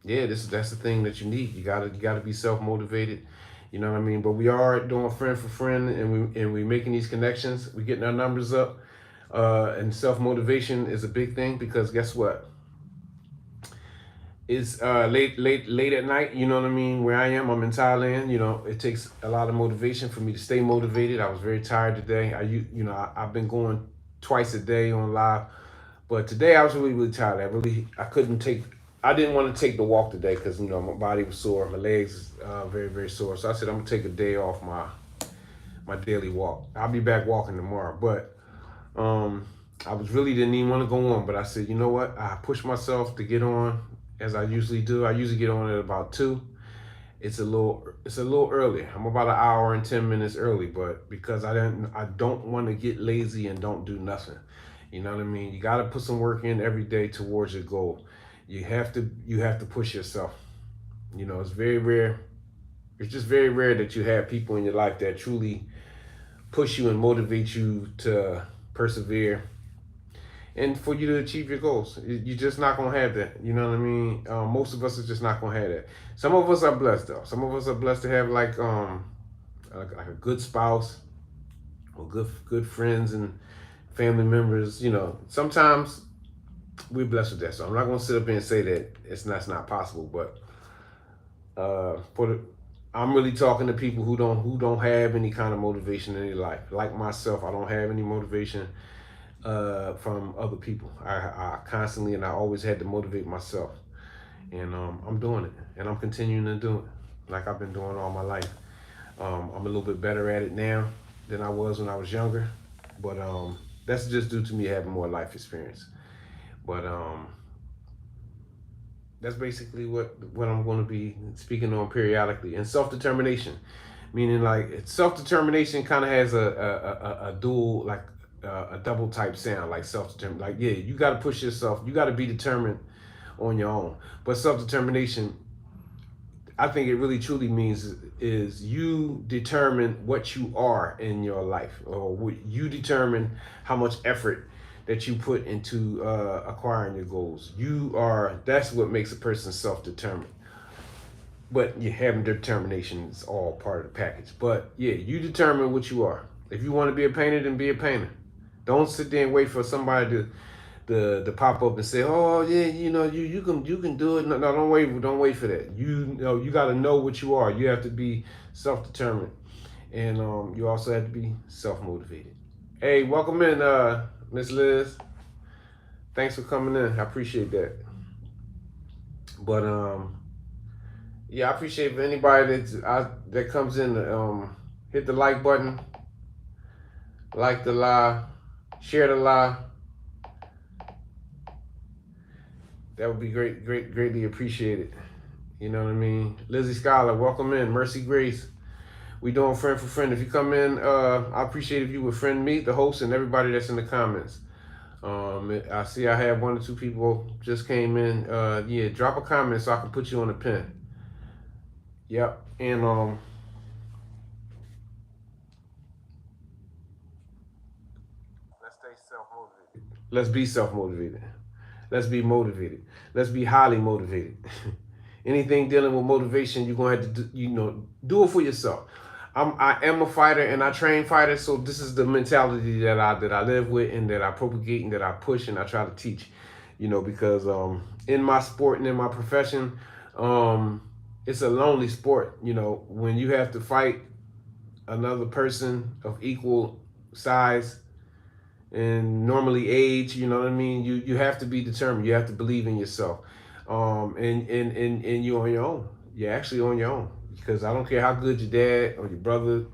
yeah, that's the thing that you need. You gotta be self motivated. You know what I mean? But we are doing friend for friend, and we making these connections. We getting our numbers up, and self motivation is a big thing because guess what? It's late at night. You know what I mean? Where I am, I'm in Thailand. You know, it takes a lot of motivation for me to stay motivated. I was very tired today. I've been going twice a day on live, but today I was really tired. I couldn't take. I didn't want to take the walk today because my body was sore, my legs very sore. So I said I'm gonna take a day off my daily walk. I'll be back walking tomorrow, but um, I was really didn't even want to go on, but I said, you know what? I pushed myself to get on as I usually do. I usually get on at about 2. It's a little early. I'm about an hour and 10 minutes early, but because I don't want to get lazy and don't do nothing. You know what I mean? You got to put some work in every day towards your goal. You have to push yourself. It's very rare. It's just very rare that you have people in your life that truly push you and motivate you to persevere and for you to achieve your goals. You're just not gonna have that. You know what I mean? Most of us are just not gonna have that. Some of us are blessed though. Some of us are blessed to have like a good spouse or good friends and family members. Sometimes we're blessed with that. So I'm not gonna sit up here and say that that's not possible. But for the I'm really talking to people who don't have any kind of motivation in their life. Like myself, I don't have any motivation from other people. I constantly and I always had to motivate myself, and I'm doing it, and I'm continuing to do it, like I've been doing all my life. I'm a little bit better at it now than I was when I was younger, but that's just due to me having more life experience. But that's basically what I'm going to be speaking on periodically. And self determination, meaning like self determination kind of has a dual like a double type sound like self determination. Like yeah, you got to push yourself. You got to be determined on your own. But self determination, I think it really truly means is you determine what you are in your life, or you determine how much effort that you put into acquiring your goals. That's what makes a person self-determined. But you having determination is all part of the package. But yeah, you determine what you are. If you want to be a painter, then be a painter. Don't sit there and wait for somebody to pop up and say, "Oh yeah, you can do it." No, no, don't wait for that. You got to know what you are. You have to be self-determined, and you also have to be self-motivated. Hey, welcome in, Miss Liz. Thanks for coming in. I appreciate that. But yeah, I appreciate if anybody that comes in to hit the like button, like the live, share the live. That would be greatly appreciated. You know what I mean? Lizzie Scholar, welcome in. Mercy Grace, we doing friend for friend. If you come in, I appreciate if you would friend me, the host, and everybody that's in the comments. I see I have 1 or 2 people just came in. Yeah, drop a comment so I can put you on the pin. Yep, and let's stay self motivated. Let's be self motivated. Let's be motivated. Let's be highly motivated. Anything dealing with motivation, you're gonna have to do it for yourself. I am a fighter and I train fighters, so this is the mentality that I live with and that I propagate and that I push and I try to teach. Because in my sport and in my profession, um, it's a lonely sport. When you have to fight another person of equal size and normally age, you know what I mean? You have to be determined. You have to believe in yourself. And you're on your own. You're actually on your own. Because I don't care how good your dad or your brother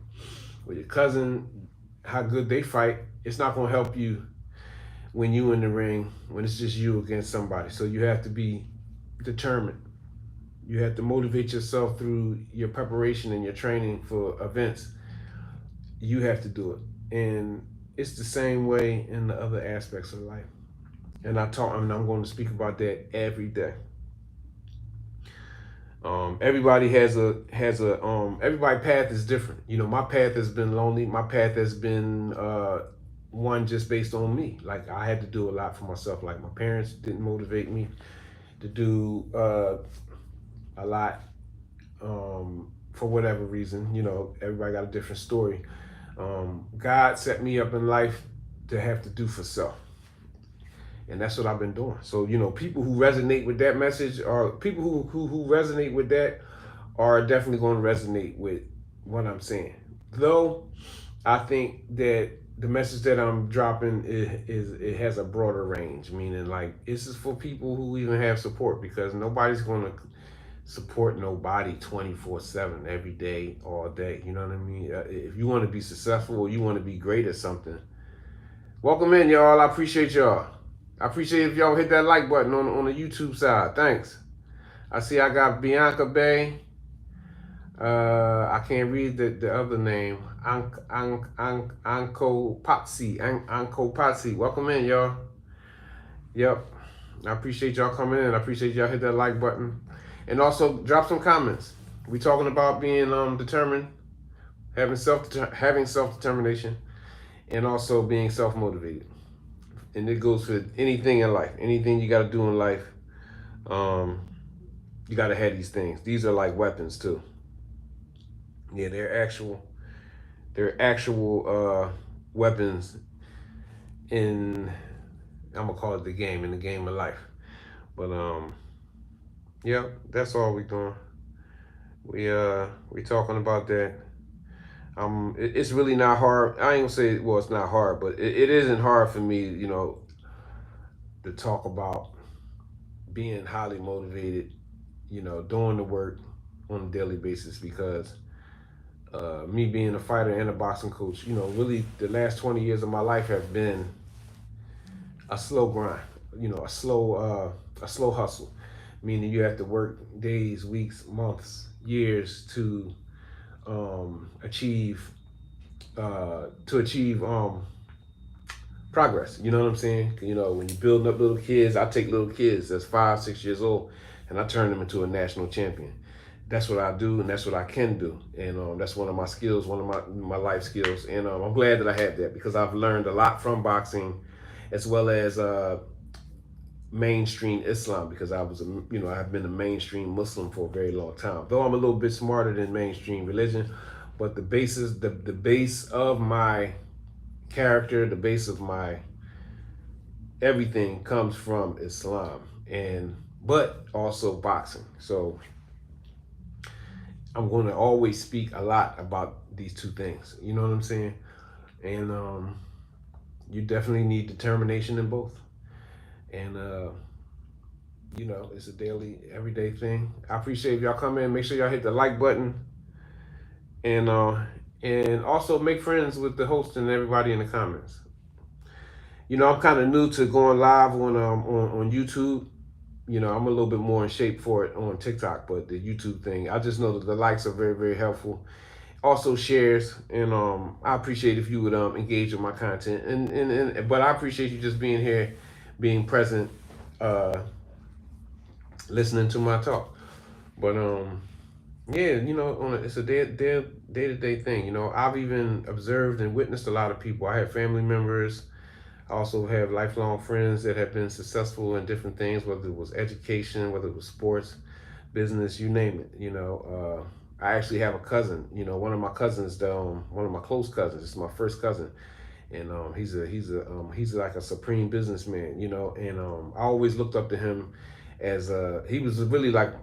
or your cousin, how good they fight, it's not gonna help you when you in the ring, when it's just you against somebody. So you have to be determined. You have to motivate yourself through your preparation and your training for events. You have to do it. And it's the same way in the other aspects of life. And I'm going to speak about that every day. Everybody has a everybody path is different. My path has been lonely. My path has been one just based on me. Like I had to do a lot for myself. Like my parents didn't motivate me to do a lot, for whatever reason. Everybody got a different story. God set me up in life to have to do for self. And that's what I've been doing. So, people who resonate with that message, or people who resonate with that, are definitely going to resonate with what I'm saying. Though I think that the message that I'm dropping is it has a broader range, meaning like this is for people who even have support, because nobody's going to support nobody 24/7 every day, all day. You know what I mean? If you want to be successful or you want to be great at something, welcome in, y'all. I appreciate y'all. I appreciate if y'all hit that like button on the YouTube side. Thanks. I see I got Bianca Bay. I can't read the other name. Anko Patsy. Anko Patsy. Welcome in, y'all. Yep. I appreciate y'all coming in. I appreciate y'all hit that like button. And also drop some comments. We talking about being determined, having self-determination, and also being self-motivated. And it goes for anything in life. Anything you got to do in life, you got to have these things. These are like weapons too. Yeah, they're actual weapons in, I'm gonna call it the game, in the game of life. But yeah, that's all we doing. We talking about that. It's really not hard. I ain't gonna say, well, it's not hard, but it isn't hard for me, to talk about being highly motivated, doing the work on a daily basis, because me being a fighter and a boxing coach, really the last 20 years of my life have been a slow grind, a slow hustle, meaning you have to work days, weeks, months, years to achieve progress. You know what I'm saying? When you're building up little kids, I take little kids that's 5, 6 years old, and I turn them into a national champion. That's what I do, and that's what I can do, and that's one of my skills, one of my life skills, and I'm glad that I have that, because I've learned a lot from boxing, as well as mainstream Islam, because I've been a mainstream Muslim for a very long time. Though I'm a little bit smarter than mainstream religion, but the base of my character, the base of my everything comes from Islam, but also boxing. So I'm going to always speak a lot about these two things. You know what I'm saying? And you definitely need determination in both. And it's a daily, everyday thing. I appreciate if y'all come in. Make sure y'all hit the like button, and also make friends with the host and everybody in the comments. I'm kind of new to going live on YouTube. I'm a little bit more in shape for it on TikTok, but the YouTube thing, I just know that the likes are very, very helpful. Also shares, and I appreciate if you would engage with my content, but I appreciate you just being here, being present, listening to my talk. But yeah, it's a day-to-day thing. I've even observed and witnessed a lot of people. I have family members. I also have lifelong friends that have been successful in different things, whether it was education, whether it was sports, business, you name it. I actually have a cousin. One of my cousins, one of my close cousins. It's my first cousin, and he's like a supreme businessman. And I always looked up to him as he was really like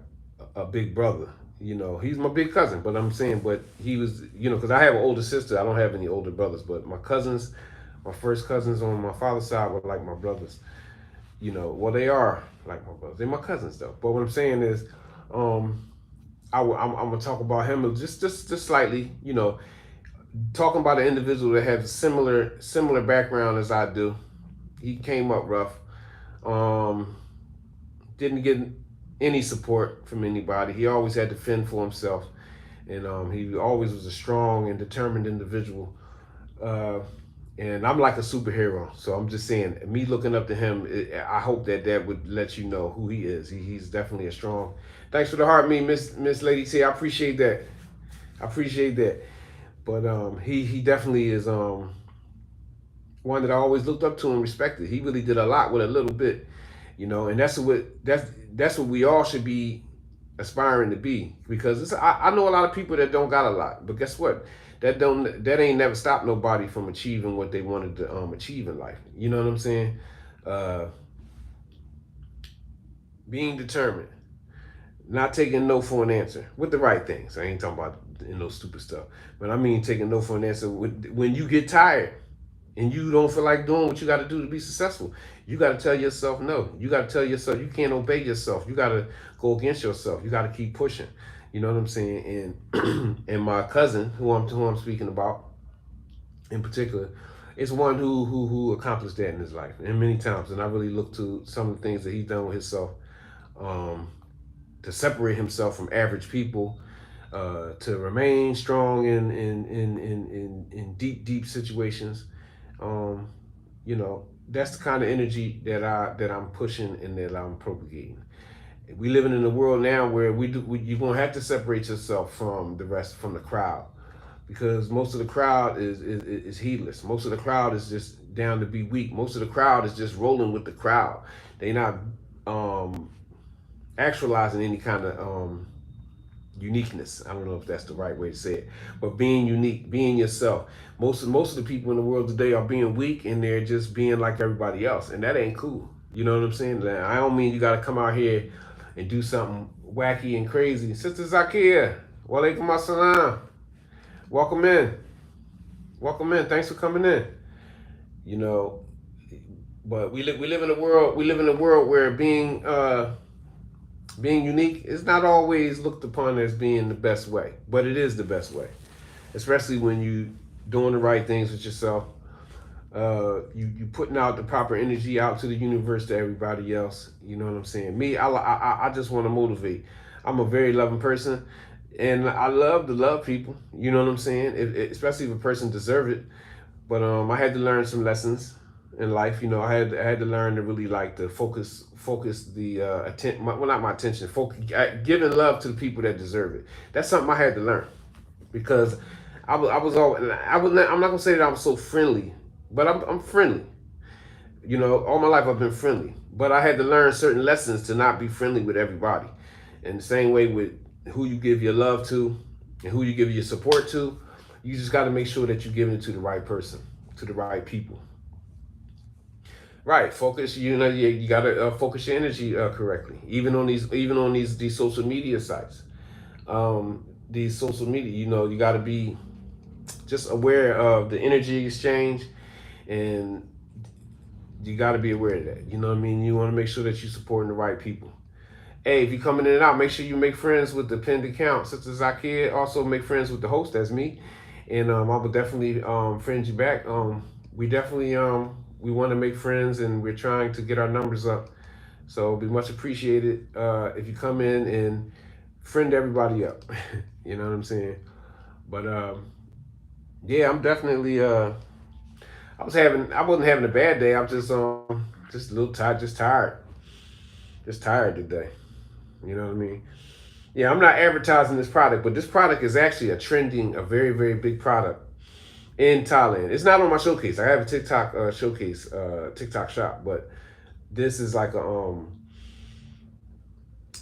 a big brother. He's my big cousin, but I'm saying, but he was, because I have an older sister. I don't have any older brothers, but my cousins, my first cousins on my father's side were like my brothers. Well, they are like my brothers. They're my cousins though. But what I'm saying is, I'm gonna talk about him just slightly. Talking about an individual that has a similar background as I do. He came up rough. Didn't get any support from anybody. He always had to fend for himself, and he always was a strong and determined individual. And I'm like a superhero, so I'm just saying, me looking up to him, I hope that would let you know who he is. He's definitely a strong. Thanks for the heart, me, Miss Lady T. I appreciate that. I appreciate that. But he definitely is one that I always looked up to and respected. He really did a lot with a little bit, and that's what we all should be aspiring to be, because I know a lot of people that don't got a lot, but guess what? That ain't never stopped nobody from achieving what they wanted to achieve in life. You know what I'm saying? Uh, being determined, not taking no for an answer with the right things. I ain't talking about no stupid stuff, but I mean taking no for an answer when you get tired and you don't feel like doing what you got to do to be successful. You got to tell yourself no. You got to tell yourself you can't obey yourself. You got to go against yourself. You got to keep pushing. You know what I'm saying? And and my cousin, who I'm speaking about in particular, is one who accomplished that in his life and many times. And I really look to some of the things that he's done with himself, um, to separate himself from average people, to remain strong in deep situations. Um, you know, that's the kind of energy that I'm pushing and that I'm propagating. We living in a world now where you're gonna have to separate yourself from the rest, from the crowd, because most of the crowd is heedless. Most of the crowd is just down to be weak. Most of the crowd is just rolling with the crowd. They not um, actualizing any kind of uniqueness. I don't know if that's the right way to say it, but being unique, being yourself. Most of the people in the world today are being weak, and they're just being like everybody else, and that ain't cool. You know what I'm saying? I don't mean you got to come out here and do something wacky and crazy. Sister Zakia, walaikum assalam. Welcome in. Welcome in. Thanks for coming in. You know, but we live in a world, where being unique is not always looked upon as being the best way, but it is the best way, especially when you doing the right things with yourself. You putting out the proper energy out to the universe, to everybody else. You know what I'm saying? Me, I just want to motivate. I'm a very loving person, and I love to love people. You know what I'm saying? Especially if a person deserves it. But I had to learn some lessons in life. You know, I had to learn to really like to focus the attention. Well, not my attention. Focus, giving love to the people that deserve it. That's something I had to learn, because I was all I'm not gonna say that I'm so friendly, but I'm friendly. You know, all my life I've been friendly, but I had to learn certain lessons to not be friendly with everybody. And the same way with who you give your love to and who you give your support to, you just got to make sure that you're giving it to the right person, to the right people. Right, focus. You know, you got to focus your energy correctly, even on these social media sites. These social media, you know, you got to be just aware of the energy exchange, and you got to be aware of that. You know what I mean? You want to make sure that you're supporting the right people. Hey, if you're coming in and out, make sure you make friends with the pinned account. Sister Zakia, also make friends with the host, that's me. And I will definitely friend you back. We definitely we want to make friends, and we're trying to get our numbers up. So it'll be much appreciated if you come in and friend everybody up. You know what I'm saying? But yeah, I'm definitely I wasn't having a bad day. I'm just a little tired, just tired today. You know what I mean? Yeah, I'm not advertising this product, but this product is actually a very, very big product in Thailand. It's not on my showcase. I have a TikTok showcase, TikTok shop, but this is like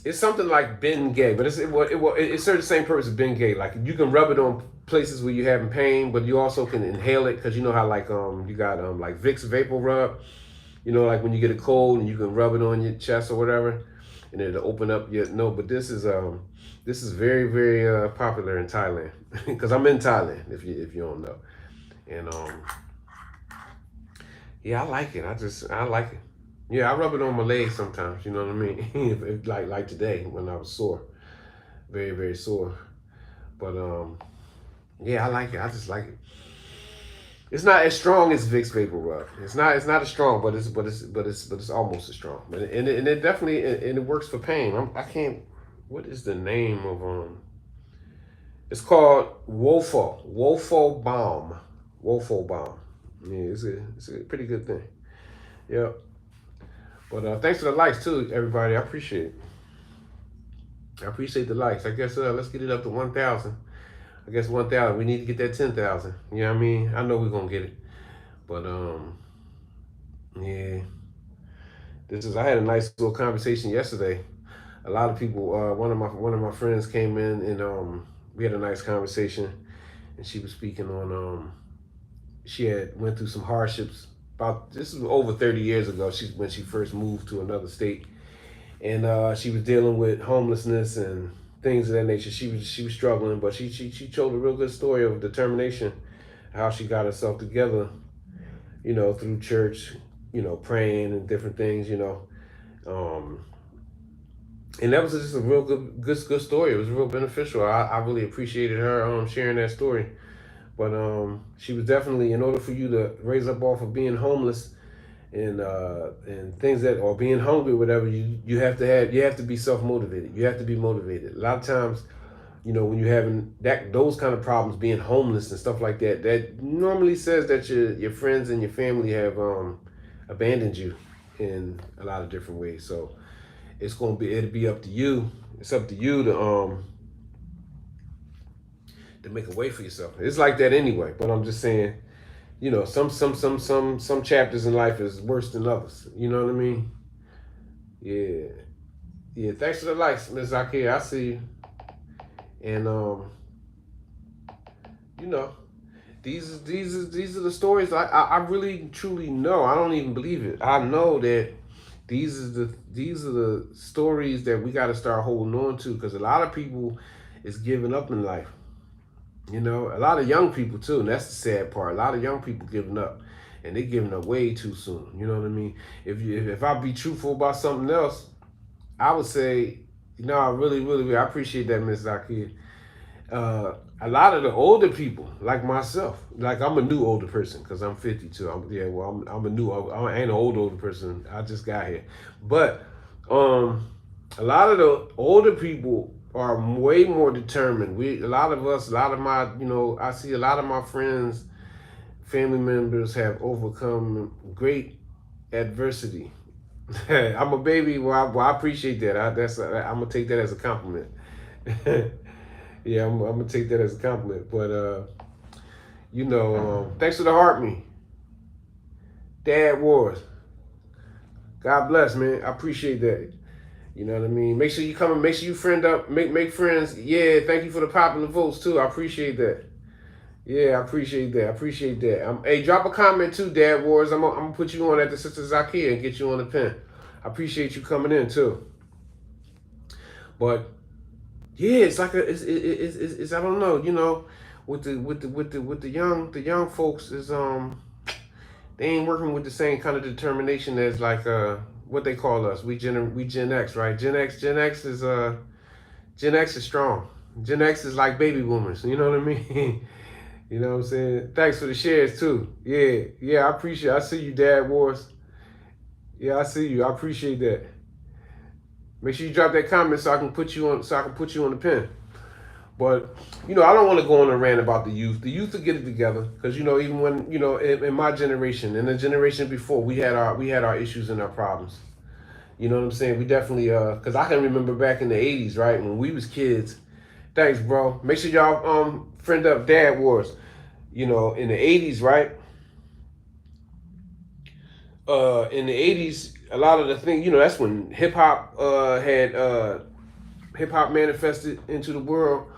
it's something like Ben Gay, but it serves the same purpose as Ben Gay. Like you can rub it on places where you're having pain, but you also can inhale it, because you know how like you got like Vicks Vapor Rub. You know, like when you get a cold and you can rub it on your chest or whatever, and it'll open up your no. But this is very, very popular in Thailand, because I'm in Thailand. If you don't know, and yeah, I like it. I like it. Yeah, I rub it on my legs sometimes. You know what I mean? Like today when I was sore, very, very sore. But yeah, I like it. I just like it. It's not as strong as Vicks Vapor Rub. It's not as strong, but it's almost as strong. But it definitely, and it works for pain. I can't. What is the name of It's called Wofo Balm. Wofo Balm. Yeah, it's a pretty good thing. Yeah. But thanks for the likes too, everybody. I appreciate it. I appreciate the likes. I guess let's get it up to 1,000. I guess 1,000. We need to get that 10,000. You know what I mean? I know we're gonna get it. But yeah. I had a nice little conversation yesterday a lot of people. One of my friends came in and we had a nice conversation, and she was speaking on she had went through some hardships. About this is over 30 years ago. When she first moved to another state, and she was dealing with homelessness and things of that nature. She was struggling, but she told a real good story of determination, how she got herself together, through church, praying and different things, um, and that was just a real good story. It was real beneficial. I really appreciated her sharing that story. But she was definitely, in order for you to raise up off of being homeless and things that, or being hungry, or whatever, you have to be self motivated. You have to be motivated. A lot of times, when you're having those kind of problems, being homeless and stuff like that, that normally says that your friends and your family have abandoned you in a lot of different ways. So it'll be up to you. It's up to you to make a way for yourself. It's like that anyway. But I'm just saying, some chapters in life is worse than others. You know what I mean? Yeah. Yeah. Thanks for the likes, Miss Zakia. I see you. And you know, these are the stories I really truly know. I don't even believe it. I know that these are the stories that we got to start holding on to, because a lot of people is giving up in life. A lot of young people too, and that's the sad part. A lot of young people giving up, and they giving up way too soon. You know what I mean? If I be truthful about something else, I would say, I really I appreciate that, Miss Zakia. A lot of the older people, like myself, like I'm a new older person because I'm 52. I ain't an older person. I just got here, but a lot of the older people are way more determined. A lot of us, a lot of my, I see a lot of my friends, family members have overcome great adversity. I'm a baby. Well, I appreciate that. I'm gonna take that as a compliment. Yeah, I'm gonna take that as a compliment. But thanks for the heart, me, Dad Wars. God bless, man. I appreciate that. You know what I mean? Make sure you come and make sure you friend up, make friends. Yeah, thank you for the popular votes too. I appreciate that. Yeah, I appreciate that. I appreciate that. Hey, drop a comment too, Dad Wars. I'm gonna put you on at the Sister Zakia and get you on the pen. I appreciate you coming in too. But yeah, it's like it's I don't know, with the young folks is they ain't working with the same kind of determination as like what they call us. We Gen X, right? Gen X is strong. Gen X is like baby boomers. You know what I mean? You know what I'm saying? Thanks for the shares too. Yeah, I appreciate it. I see you, Dad Wars. Yeah, I see you. I appreciate that. Make sure you drop that comment so I can put you on the pen. But I don't want to go on a rant about the youth. The youth will get it together, because even when in my generation, in the generation before, we had our issues and our problems. You know what I'm saying? We definitely because I can remember back in the '80s, right, when we was kids. Thanks, bro. Make sure y'all friend up Dad Wars. In the '80s, right? In the '80s, a lot of the things, that's when hip hop manifested into the world.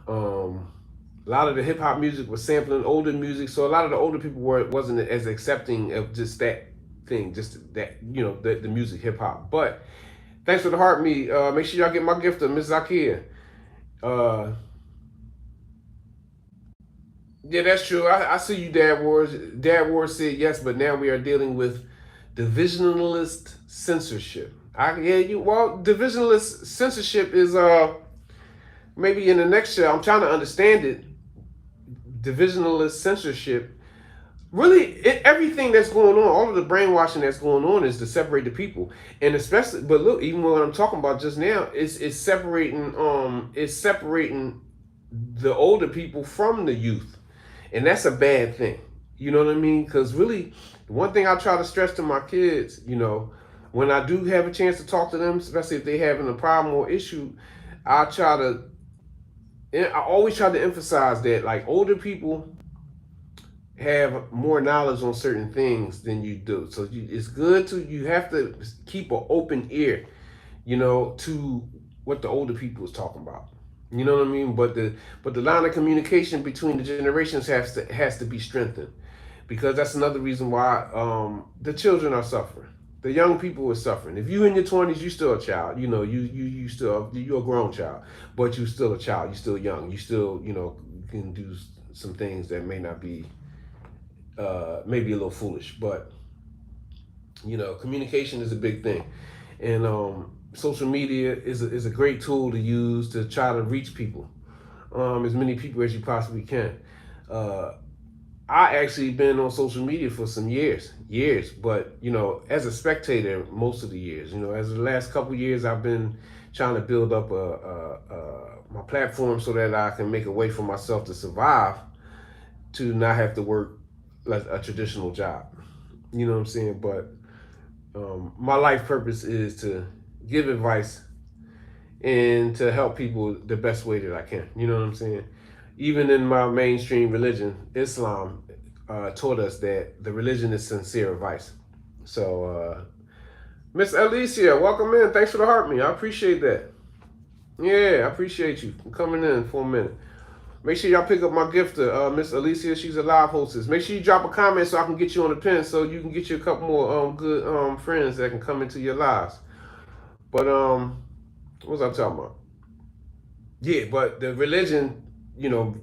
A lot of the hip hop music was sampling older music, so a lot of the older people wasn't as accepting of just that thing, just that the music, hip hop. But thanks for the heart, me. Make sure y'all get my gift of Miss Zakia. Yeah, that's true. I see you, Dad Wars. Dad Wars said yes, but now we are dealing with divisionalist censorship. Divisionalist censorship is maybe in the next show. I'm trying to understand it. Divisionalist censorship. Really, everything that's going on, all of the brainwashing that's going on, is to separate the people, and especially. But look, even what I'm talking about just now, it's separating. It's separating the older people from the youth, and that's a bad thing. You know what I mean? Because really, one thing I try to stress to my kids, when I do have a chance to talk to them, especially if they having a problem or issue, I always try to emphasize that, like, older people have more knowledge on certain things than you do. So you have to keep an open ear, to what the older people is talking about. You know what I mean? But the line of communication between the generations has to be strengthened, because that's another reason why the children are suffering. The young people are suffering. If you in your 20s, you still a child. You know, you're a grown child, but you still a child. You still young. You still, can do some things that may not be maybe a little foolish, but communication is a big thing, and social media is a great tool to use to try to reach people, as many people as you possibly can. Uh, I actually been on social media for some years, but as a spectator, most of the years, as the last couple years, I've been trying to build up my platform so that I can make a way for myself to survive, to not have to work like a traditional job. You know what I'm saying? But my life purpose is to give advice and to help people the best way that I can. You know what I'm saying? Even in my mainstream religion, Islam, taught us that the religion is sincere advice. So, Miss Alicia, welcome in. Thanks for the heart me. I appreciate that. Yeah, I appreciate you coming in for a minute. Make sure y'all pick up my gifter, Miss Alicia. She's a live hostess. Make sure you drop a comment so I can get you on the pin, so you can get you a couple more good friends that can come into your lives. But what was I talking about? Yeah, but the religion,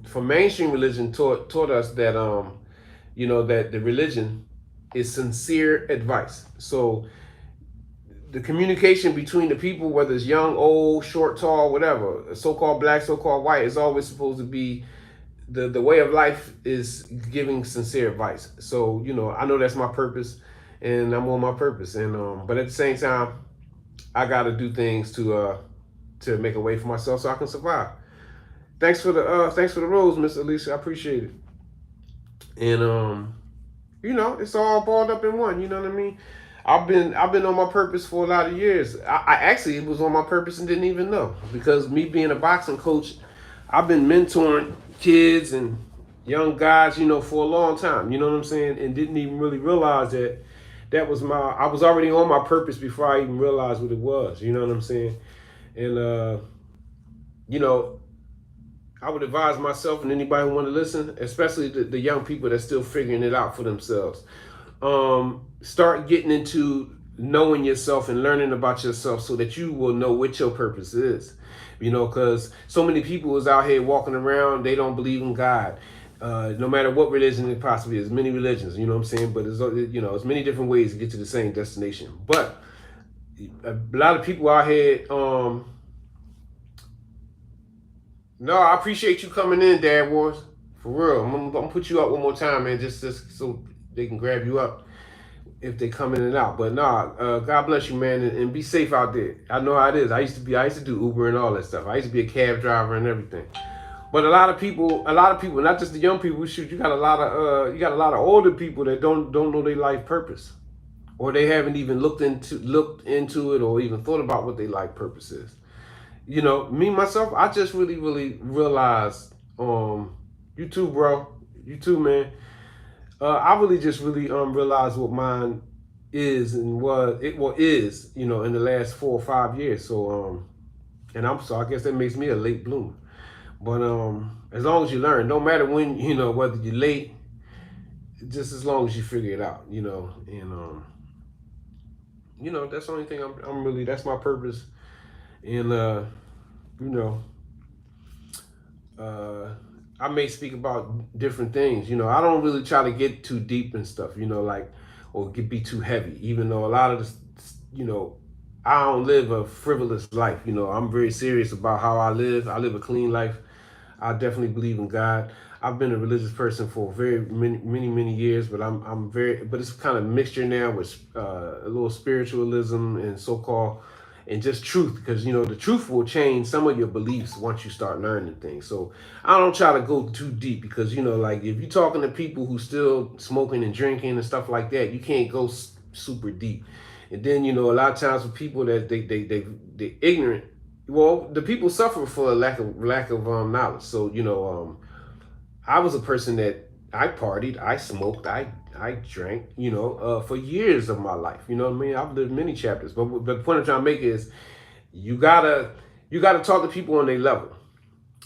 for mainstream religion taught us that that the religion is sincere advice. So the communication between the people, whether it's young, old, short, tall, whatever, so-called black, so-called white, is always supposed to be the way of life is giving sincere advice. So I know that's my purpose, and I'm on my purpose. And but at the same time, I got to do things to make a way for myself so I can survive. Thanks for the rose, Miss Alicia. I appreciate it. And it's all balled up in one. You know what I mean? I've been on my purpose for a lot of years. I actually was on my purpose and didn't even know, because me being a boxing coach, I've been mentoring kids and young guys, for a long time. You know what I'm saying? And didn't even really realize that was I was already on my purpose before I even realized what it was. You know what I'm saying? And I would advise myself and anybody who want to listen, especially the young people that's still figuring it out for themselves. Start getting into knowing yourself and learning about yourself so that you will know what your purpose is. Because so many people is out here walking around, they don't believe in God. No matter what religion it possibly is, many religions, you know what I'm saying? But it's many different ways to get to the same destination. But a lot of people out here, no, I appreciate you coming in, Dad Wars. For real. I'm gonna put you up one more time, man, just so they can grab you up if they come in and out. But nah, God bless you, man, and be safe out there. I know how it is. I used to do Uber and all that stuff. I used to be a cab driver and everything. But a lot of people, not just the young people, shoot, you got a lot of older people that don't know their life purpose, or they haven't even looked into it, or even thought about what their life purpose is. Me myself, I just really, really realized, you too, bro, you too, man. I really just really realized what mine is and is, in the last 4 or 5 years. So and I guess that makes me a late bloomer. But as long as you learn, no matter when, whether you're late, just as long as you figure it out, and that's the only thing I'm really, that's my purpose. And I may speak about different things. I don't really try to get too deep and stuff, or be too heavy, even though a lot of this, I don't live a frivolous life. I'm very serious about how I live. I live a clean life. I definitely believe in God. I've been a religious person for very many years, but but it's kind of mixture now with a little spiritualism and so-called, and just truth, because the truth will change some of your beliefs once you start learning things. So I don't try to go too deep, because like if you're talking to people who still smoking and drinking and stuff like that, you can't go super deep. And then a lot of times with people that they ignorant, well, the people suffer for a lack of knowledge. So I was a person that I partied, I smoked, I drank, for years of my life. You know what I mean? I've lived many chapters. But the point I'm trying to make is you gotta you got to talk to people on their level.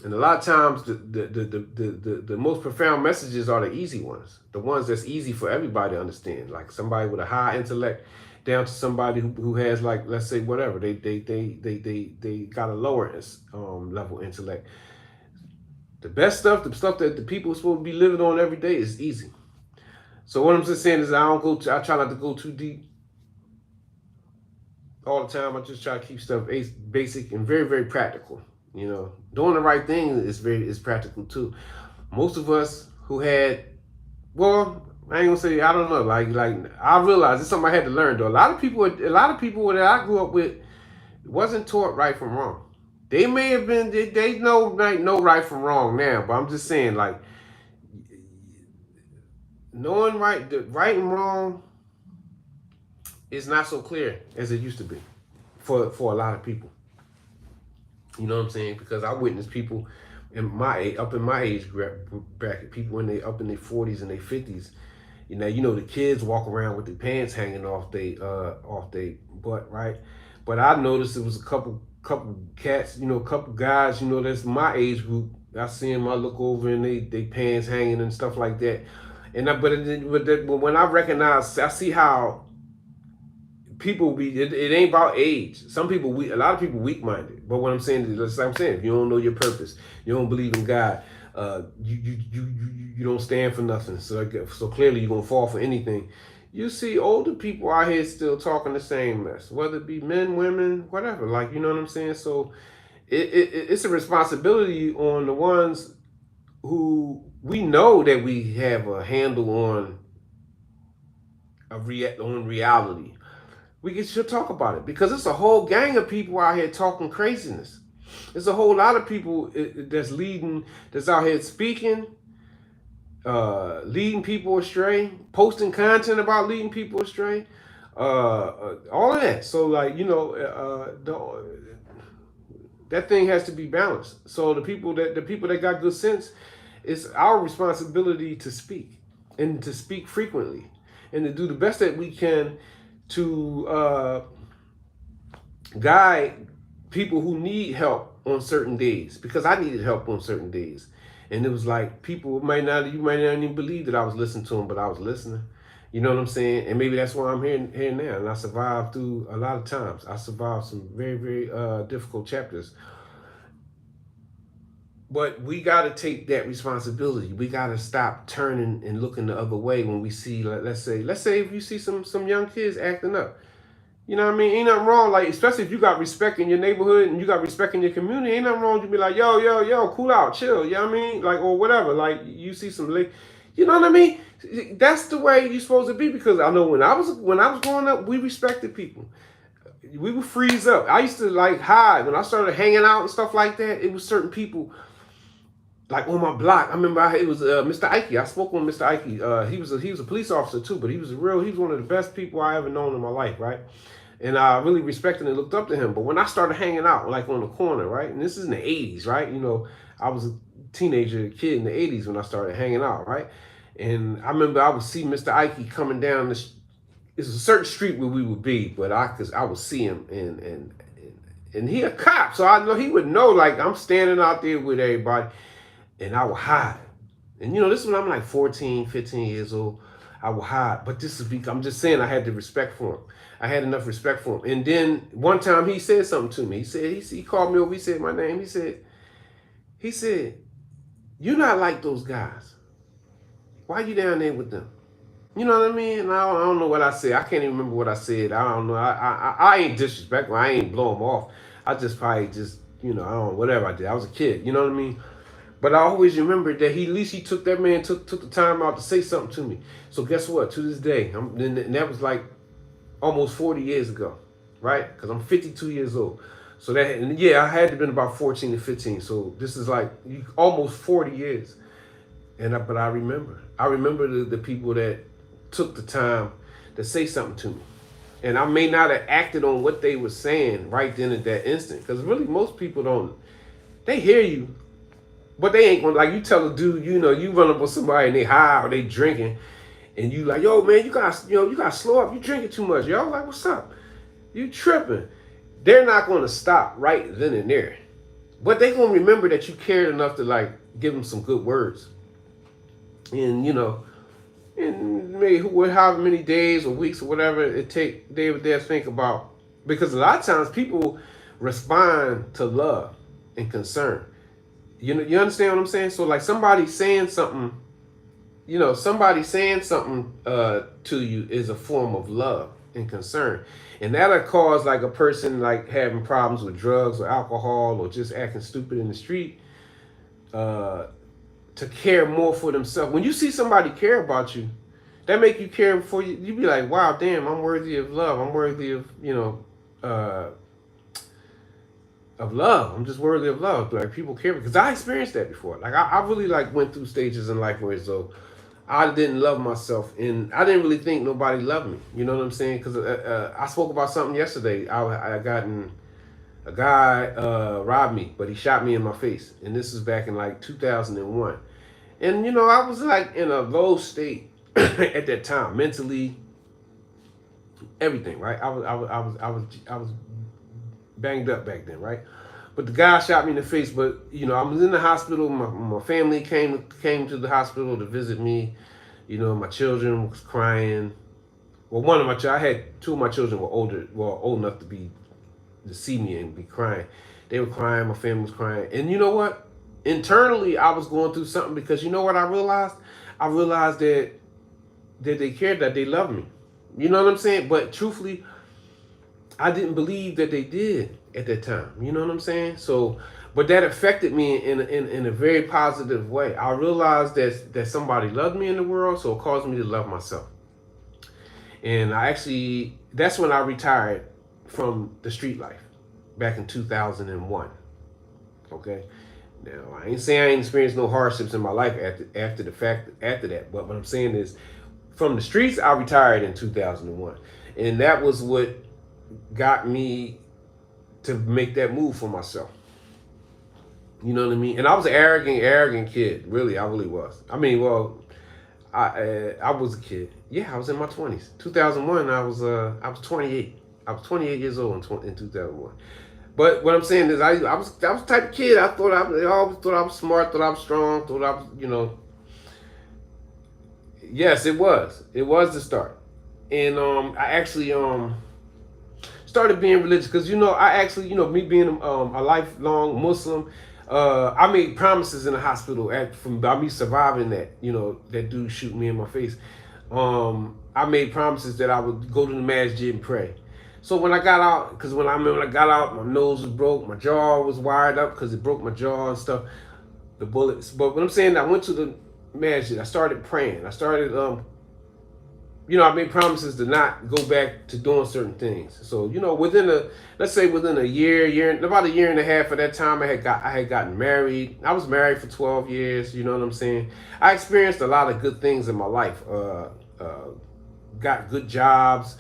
And a lot of times, the most profound messages are the easy ones, the ones that's easy for everybody to understand. Like somebody with a high intellect, down to somebody who has, like, let's say whatever they got a lower level intellect. The best stuff, the stuff that the people are supposed to be living on every day, is easy. So what I'm just saying is, I try not to go too deep all the time. I just try to keep stuff basic and very, very practical. Doing the right thing is practical too. Most of us who had, well, I ain't gonna say, I don't know. Like I realized it's something I had to learn though. A lot of people that I grew up with wasn't taught right from wrong. They may have been, they know right from wrong now, but I'm just saying, like, knowing right and wrong is not so clear as it used to be for a lot of people. You know what I'm saying? Because I witnessed people up in my age bracket, people when they up in their 40s and their 50s. The kids walk around with their pants hanging off their butt, right? But I noticed it was a couple cats, a couple guys, that's my age group. I see them, I look over and they pants hanging and stuff like that. But when I recognize, I see how people it ain't about age. A lot of people weak-minded. But what I'm saying is, like I'm saying, if you don't know your purpose, you don't believe in God, you don't stand for nothing. So clearly you're gonna fall for anything. You see older people out here still talking the same mess, whether it be men, women, whatever. Like, you know what I'm saying? So it's a responsibility on the ones who we know that we have a handle on reality. We should talk about it, because it's a whole gang of people out here talking craziness. There's a whole lot of people that's out here speaking, leading people astray, posting content about leading people astray, all of that. So, like, that thing has to be balanced. So the people that got good sense, it's our responsibility to speak, and to speak frequently, and to do the best that we can to guide people who need help on certain days, because I needed help on certain days. And it was like, you might not even believe that I was listening to them, but I was listening. You know what I'm saying? And maybe that's why I'm here now. And I survived through a lot of times. I survived some very, very difficult chapters. But we got to take that responsibility. We got to stop turning and looking the other way when we see, like, let's say if you see some young kids acting up. You know what I mean? Ain't nothing wrong, like, especially if you got respect in your neighborhood and you got respect in your community, ain't nothing wrong to be like, yo, cool out, chill, you know what I mean? Like, or whatever, like, you see some, you know what I mean? That's the way you're supposed to be, because I know when I was growing up, we respected people. We would freeze up. I used to, like, hide. When I started hanging out and stuff like that, it was certain people, like, on my block. I remember it was Mr. Ike. I spoke with Mr. Ike. He was a police officer too, but he was one of the best people I ever known in my life, right? And I really respected and looked up to him. But when I started hanging out, like, on the corner, right? And this is in the 80s, right? I was a teenager, kid in the 80s when I started hanging out, right? And I remember I would see Mr. Ike coming down it's a certain street where we would be, but I would see him, and he a cop, so I know he would know, like, I'm standing out there with everybody, and I would hide. And this is when I'm like 14, 15 years old. I would hide. But I'm just saying, I had the respect for him. I had enough respect for him. And then one time he said something to me. He called me over, he said my name. He said, "You're not like those guys. Why you down there with them?" You know what I mean? And I don't know what I said. I can't even remember what I said. I don't know. I ain't disrespectful. I ain't blow him off. I just probably just, I don't know, whatever I did. I was a kid. You know what I mean? But I always remember that at least he took the time out to say something to me. So guess what? To this day, and that was like almost 40 years ago, right? Because I'm 52 years old. So I had to been about 14 to 15. So this is like almost 40 years. But I remember the people that took the time to say something to me. And I may not have acted on what they were saying right then at that instant. Because really, most people don't. They hear you, but they ain't gonna, like, you tell a dude, you run up on somebody and they high or they drinking, and you like, yo, man, you gotta slow up. You drinking too much. Yo, like, what's up? You tripping. they're not going to stop right then and there. But they're going to remember that you cared enough to like give them some good words. And, and maybe however many days or weeks or whatever it take, they'll think about, because a lot of times people respond to love and concern. You understand what I'm saying? So like somebody saying something to you is a form of love and concern, and that'll cause like a person like having problems with drugs or alcohol or just acting stupid in the street uh, to care more for themselves. When you see somebody care about you, that make you care for you. You be like, wow, damn, I'm worthy of love. I'm worthy of uh, of love. I'm just worthy of love. Like people care, because I experienced that before. Like I really like went through stages in life where it's though I didn't love myself, and I didn't really think nobody loved me. You know what I'm saying? Because I spoke about something yesterday. I gotten a guy robbed me, but he shot me in my face, and this was back in like 2001. And I was like in a low state at that time, mentally, everything. Right? I was banged up back then, right? But the guy shot me in the face. But I was in the hospital. My family came to the hospital to visit me. My children was crying. Well, one of my I had two of my children were old enough to see me and be crying. They were crying. My family was crying. And you know what? Internally, I was going through something, because you know what I realized? I realized that they cared, that they loved me. You know what I'm saying? But truthfully, I didn't believe that they did at that time. You know what I'm saying? So, but that affected me in a very positive way. I realized that somebody loved me in the world, so it caused me to love myself. And that's when I retired from the street life back in 2001. Okay. Now, I ain't saying I ain't experienced no hardships in my life after that. But what I'm saying is, from the streets, I retired in 2001. And that was what got me to make that move for myself. You know what I mean? And I was an arrogant kid. Really, I really was. I mean, well, I was a kid. Yeah, I was in my 20s. 2001, I was 28. I was 28 years old in 2001. But what I'm saying is, I was the type of kid. I always thought I was smart, thought I was strong, thought I was. Yes, it was. It was the start, and I actually started being religious, because I actually me being a lifelong Muslim. I made promises in the hospital by me surviving that dude shoot me in my face. I made promises that I would go to the masjid and pray. So when I got out, because when I got out, my nose was broke, my jaw was wired up because it broke my jaw and stuff, the bullets. But what I'm saying, I went to the masjid. I started praying. I started, I made promises to not go back to doing certain things. So let's say within about a year and a half of that time, I had gotten married. I was married for 12 years. You know what I'm saying? I experienced a lot of good things in my life. Got good jobs.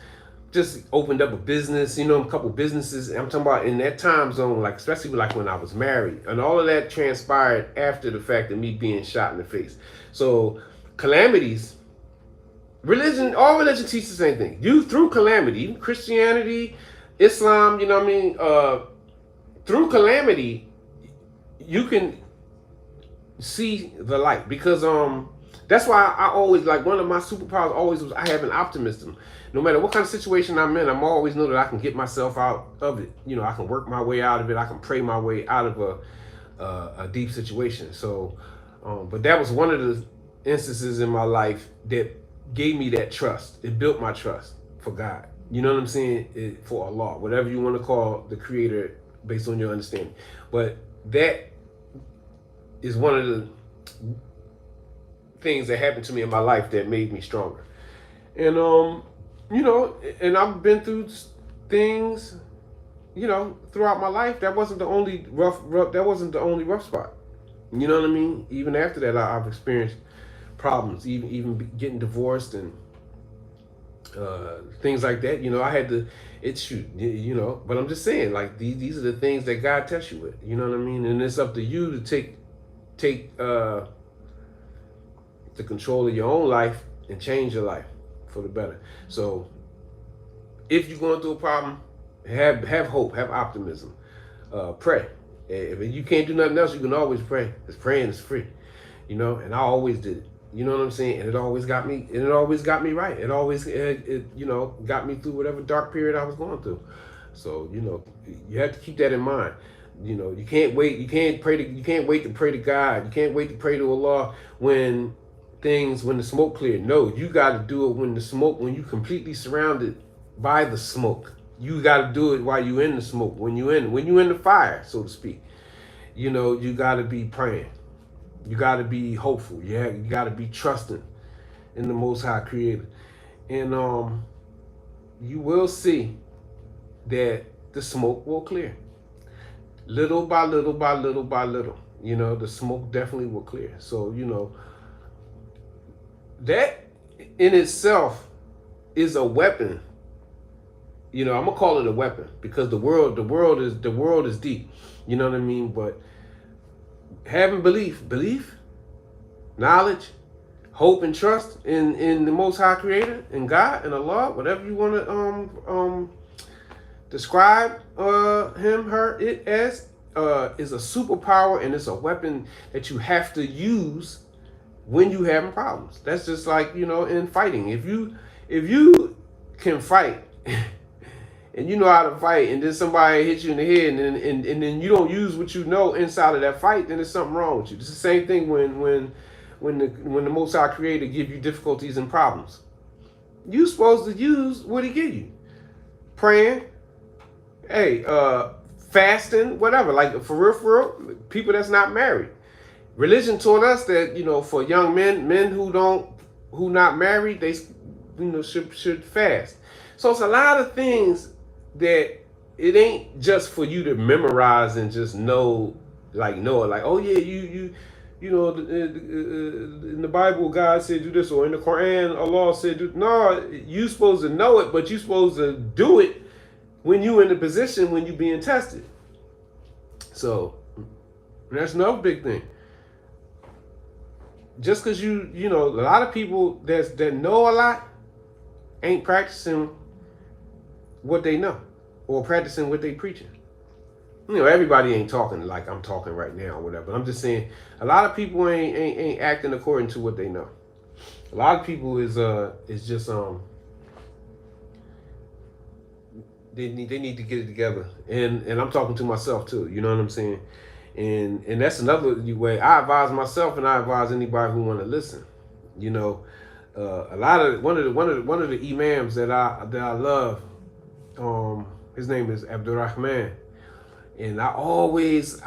Just opened up a business, a couple businesses. I'm talking about in that time zone, like especially like when I was married, and all of that transpired after the fact of me being shot in the face. So calamities, all religion teaches the same thing. You through calamity, even Christianity, Islam, you know what I mean? Through calamity, you can see the light, because that's why I always, like, one of my superpowers always was I have an optimism. No matter what kind of situation I'm in, I'm always know that I can get myself out of it. I can work my way out of it. I can pray my way out of a deep situation. So, but that was one of the instances in my life that gave me that trust. It built my trust for God. You know what I'm saying? For Allah, whatever you want to call the Creator based on your understanding. But that is one of the things that happened to me in my life that made me stronger. And and I've been through things, throughout my life. That wasn't the only rough spot. You know what I mean? Even after that, I've experienced problems, even getting divorced and things like that. I had to. But I'm just saying, like, these are the things that God tests you with. You know what I mean? And it's up to you to take the control of your own life and change your life for the better. So if you're going through a problem, Have hope, have optimism. Pray. If you can't do nothing else, you can always pray. Because praying is free, and I always did it. You know what I'm saying? And it always got me, right. It always, got me through whatever dark period I was going through. So, you have to keep that in mind. You can't wait. You can't wait to pray to God. You can't wait to pray to Allah when the smoke cleared. No, you got to do it when you completely surrounded by the smoke. You got to do it while you in the smoke. When you in the fire, so to speak. You got to be praying. You got to be hopeful. You got to be trusting in the Most High Creator, and you will see that the smoke will clear. Little by little by little by little, the smoke definitely will clear. So, that in itself is a weapon. I'm gonna call it a weapon because the world is deep. You know what I mean? But having belief, knowledge, hope, and trust in the Most High Creator, in God, and Allah, whatever you want to describe him, her, it as, is a superpower, and it's a weapon that you have to use when you having problems. That's just like, in fighting. If you can fight and you know how to fight, and then somebody hits you in the head, and then you don't use what you know inside of that fight, then there's something wrong with you. It's the same thing when the Most High Creator give you difficulties and problems. You supposed to use what He give you. Praying, fasting, whatever. Like for real, people that's not married. Religion taught us that, for young men who not married, they should fast. So it's a lot of things that it ain't just for you to memorize and just know it. Like, oh yeah, in the Bible God said do this, or in the Quran Allah said do. No, you supposed to know it, but you supposed to do it when you in the position when you being tested. So that's another big thing. Just because a lot of people that know a lot ain't practicing what they know or practicing what they preaching. Everybody ain't talking like I'm talking right now or whatever. But I'm just saying a lot of people ain't acting according to what they know. A lot of people is just they need to get it together. And I'm talking to myself too. You know what I'm saying? And that's another way I advise myself, and I advise anybody who want to listen. A lot of one of the imams that I love, his name is Abdurrahman, and I always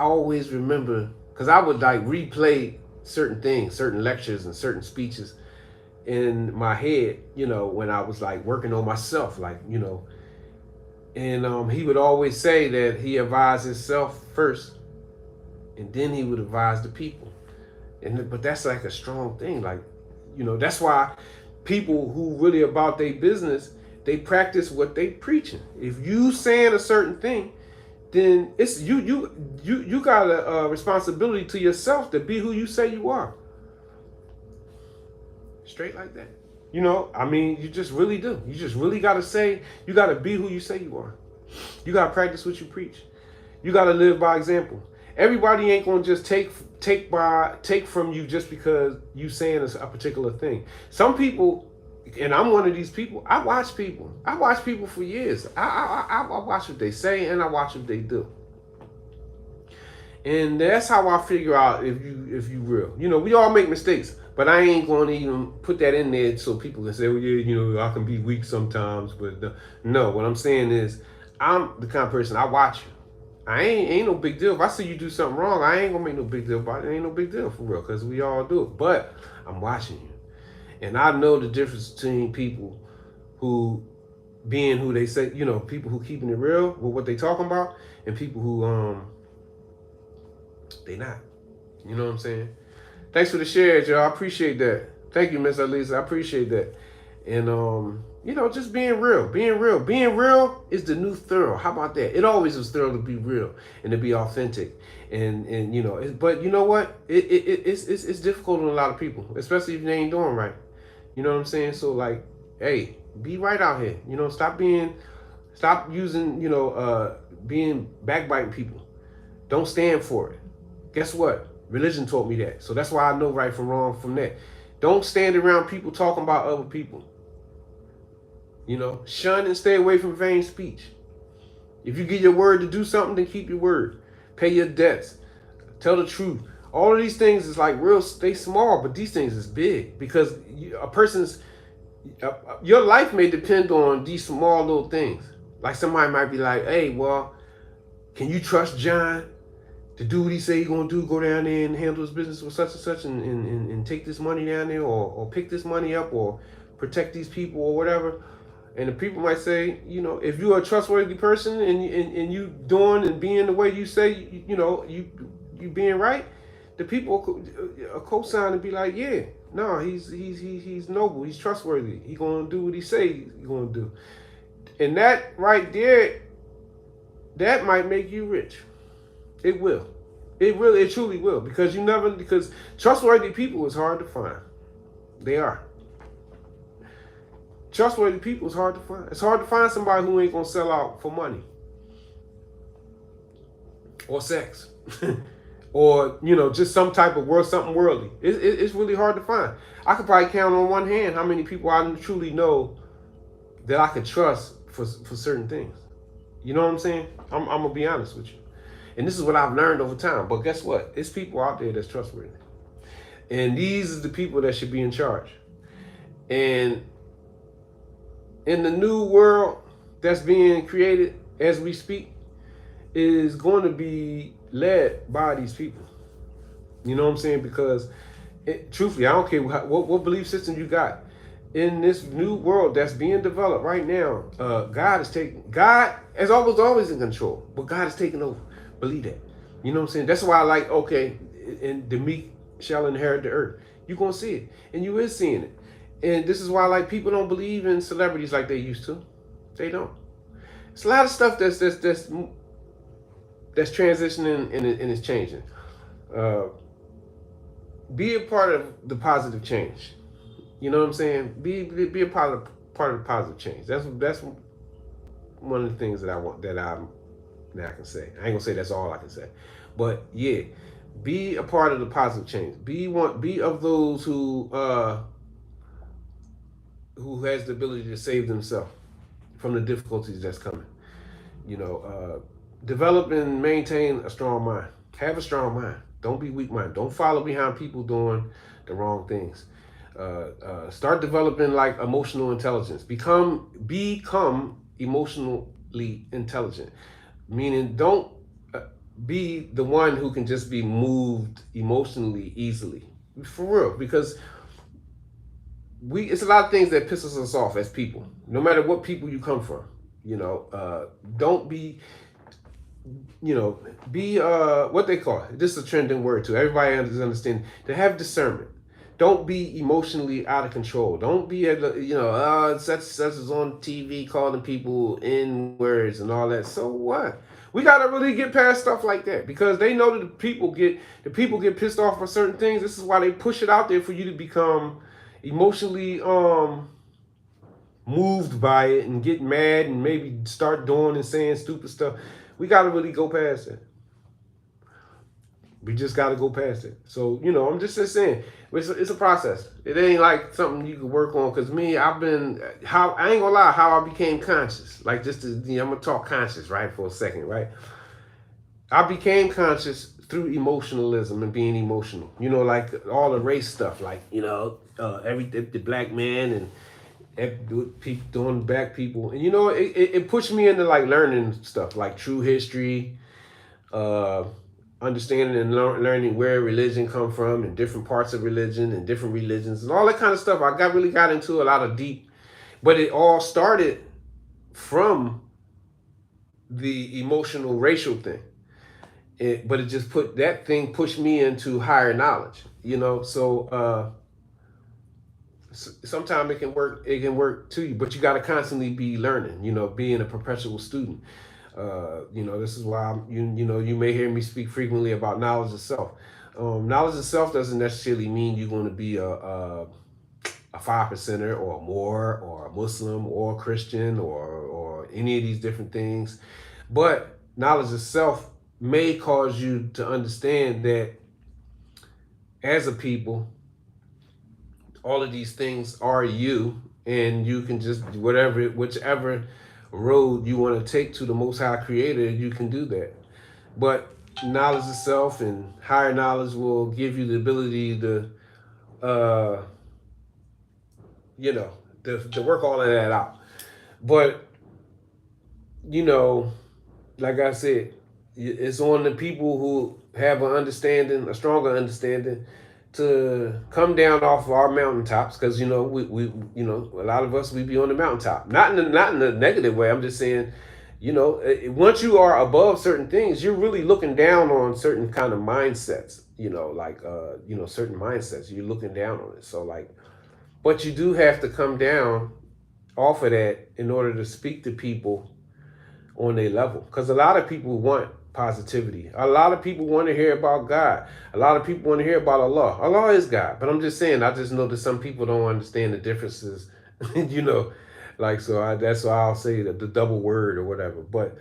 remember, because I would like replay certain things, certain lectures and certain speeches in my head, when I was like working on myself, and he would always say that he advised himself first, and then he would advise the people. But that's like a strong thing. That's why people who really about their business, they practice what they preaching. If you saying a certain thing, then it's you got a responsibility to yourself to be who you say you are. Straight like that. You just really do. You just really got to say, you got to be who you say you are. You got to practice what you preach. You got to live by example. Everybody ain't going to just take from you just because you saying a particular thing. Some people, and I'm one of these people, I watch people for years. I watch what they say, and I watch what they do. And that's how I figure out if you real. We all make mistakes, but I ain't going to even put that in there so people can say, well, yeah, I can be weak sometimes. But no, what I'm saying is, I'm the kind of person, I watch you. I ain't no big deal. If I see you do something wrong, I ain't gonna make no big deal about it. It ain't no big deal for real, because we all do it. But I'm watching you. And I know the difference between people who being who they say, people who keeping it real with what they talking about, and people who they not. You know what I'm saying? Thanks for the share, y'all. I appreciate that. Thank you, Miss Elisa. I appreciate that. And just being real. Being real is the new thorough. How about that? It always was thorough to be real and to be authentic. But you know what? It's difficult on a lot of people, especially if they ain't doing right. You know what I'm saying? So hey, be right out here. Stop being Stop using, being backbiting people. Don't stand for it. Guess what? Religion taught me that. So that's why I know right from wrong from that. Don't stand around people talking about other people. Shun and stay away from vain speech. If you get your word to do something, then keep your word. Pay your debts. Tell the truth. All of these things is like real, they small, but these things is big because a person's, your life may depend on these small little things. Like somebody might be like, hey, well, can you trust John to do what he say he's gonna do? Go down there and handle his business with such and such, and take this money down there, or pick this money up, or protect these people, or whatever. And the people might say, if you're a trustworthy person and you doing and being the way you say, you being right, the people co-sign and be like, yeah, no, he's noble, he's trustworthy, he's gonna do what he say he's gonna do. And that right there, that might make you rich. It will. It truly will. Because trustworthy people is hard to find. They are. Trustworthy people is hard to find. It's hard to find somebody who ain't gonna sell out for money or sex, or just some type of something worldly. It's really hard to find. I could probably count on one hand how many people I truly know that I could trust for certain things. You know what I'm saying? I'm gonna be honest with you. And this is what I've learned over time. But guess what? It's people out there that's trustworthy. And these are the people that should be in charge. And in the new world that's being created as we speak, is going to be led by these people. You know what I'm saying? Because truthfully, I don't care what belief system you got. In this new world that's being developed right now, God is always in control, but God is taking over. Believe that. You know what I'm saying? That's why I like, okay, and the meek shall inherit the earth. You're going to see it, and you is seeing it. And this is why, like, people don't believe in celebrities like they used to. They don't. It's a lot of stuff that's transitioning and it's changing. Be a part of the positive change. You know what I'm saying? Be a part of the positive change. That's one of the things that I want, that I can say. I ain't gonna say that's all I can say, but yeah, be a part of the positive change. Be of those who has the ability to save themselves from the difficulties that's coming. Develop and maintain a strong mind. Have a strong mind. Don't be weak-minded. Don't follow behind people doing the wrong things. Start developing like emotional intelligence. Become emotionally intelligent. Meaning, don't be the one who can just be moved emotionally easily. For real, because it's a lot of things that pisses us off as people, no matter what people you come from. Don't be, be what they call it. This is a trending word too. Everybody understand to have discernment. Don't be emotionally out of control. Don't be such is on TV calling people N words and all that. So what? We gotta really get past stuff like that, because they know that the people get pissed off for certain things. This is why they push it out there for you to become emotionally moved by it and get mad and maybe start doing and saying stupid stuff. We gotta really go past it. We just got to go past it. So, I'm just saying, it's a process. It ain't like something you can work on. Because me, I ain't gonna lie, how I became conscious. Like, just to, I'm going to talk conscious, right, for a second, right? I became conscious through emotionalism and being emotional. Like all the race stuff, like, the black man and people doing black people. And, it pushed me into, like, learning stuff, like true history, understanding and learning where religion come from and different parts of religion and different religions and all that kind of stuff. I really got into a lot of deep, but it all started from the emotional racial thing. But it just pushed me into higher knowledge, so sometimes it can work to you, but you got to constantly be learning, being a perpetual student. This is why you may hear me speak frequently about knowledge of self. Knowledge of self doesn't necessarily mean you're going to be a 5%er or more, or a Muslim or a Christian or any of these different things. But knowledge of self may cause you to understand that as a people, all of these things are you, and you can just whichever road you want to take to the Most High Creator, you can do that. But knowledge of self and higher knowledge will give you the ability to, uh, you know, to work all of that out. But you know, like I said, it's on the people who have an understanding, a stronger understanding, to come down off of our mountaintops, because we a lot of us, we be on the mountaintop, not in the negative way. I'm just saying, once you are above certain things, you're really looking down on certain kind of mindsets, certain mindsets, you're looking down on it. So like, but you do have to come down off of that in order to speak to people on their level, because a lot of people want positivity. A lot of people want to hear about God. A lot of people want to hear about Allah. Allah is God. But I'm just saying, I just know that some people don't understand the differences, that's why I'll say the double word or whatever. But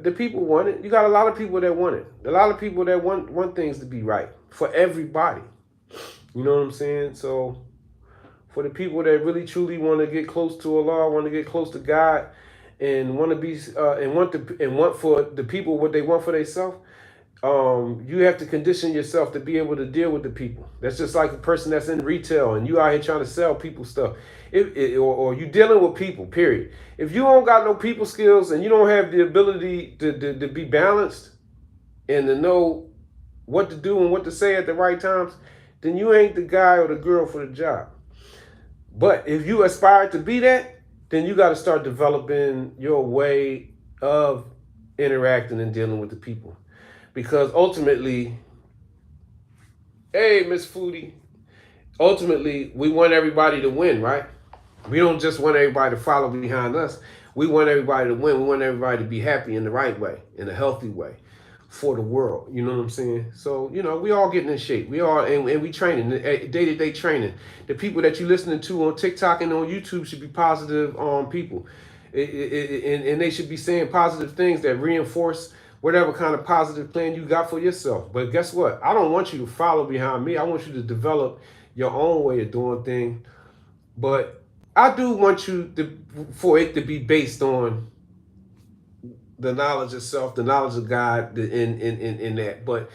the people want it. You got a lot of people that want it. A lot of people that want things to be right for everybody. You know what I'm saying? So for the people that really truly want to get close to Allah, want to get close to God, and want to be want for the people what they want for themselves, you have to condition yourself to be able to deal with the people. That's just like a person that's in retail and you out here trying to sell people stuff, or you dealing with people. Period. If you don't got no people skills and you don't have the ability to be balanced and to know what to do and what to say at the right times, then you ain't the guy or the girl for the job. But if you aspire to be that, then you got to start developing your way of interacting and dealing with the people. Because ultimately, hey, Miss Foodie, ultimately, we want everybody to win, right? We don't just want everybody to follow behind us. We want everybody to win. We want everybody to be happy in the right way, in a healthy way for the world. You know what I'm saying? So, we all getting in shape. We all, and we training, day-to-day training. The people that you listening to on TikTok and on YouTube should be positive people. And they should be saying positive things that reinforce whatever kind of positive plan you got for yourself. But guess what? I don't want you to follow behind me. I want you to develop your own way of doing things. But I do want you for it to be based on the knowledge of self, the knowledge of God in that. But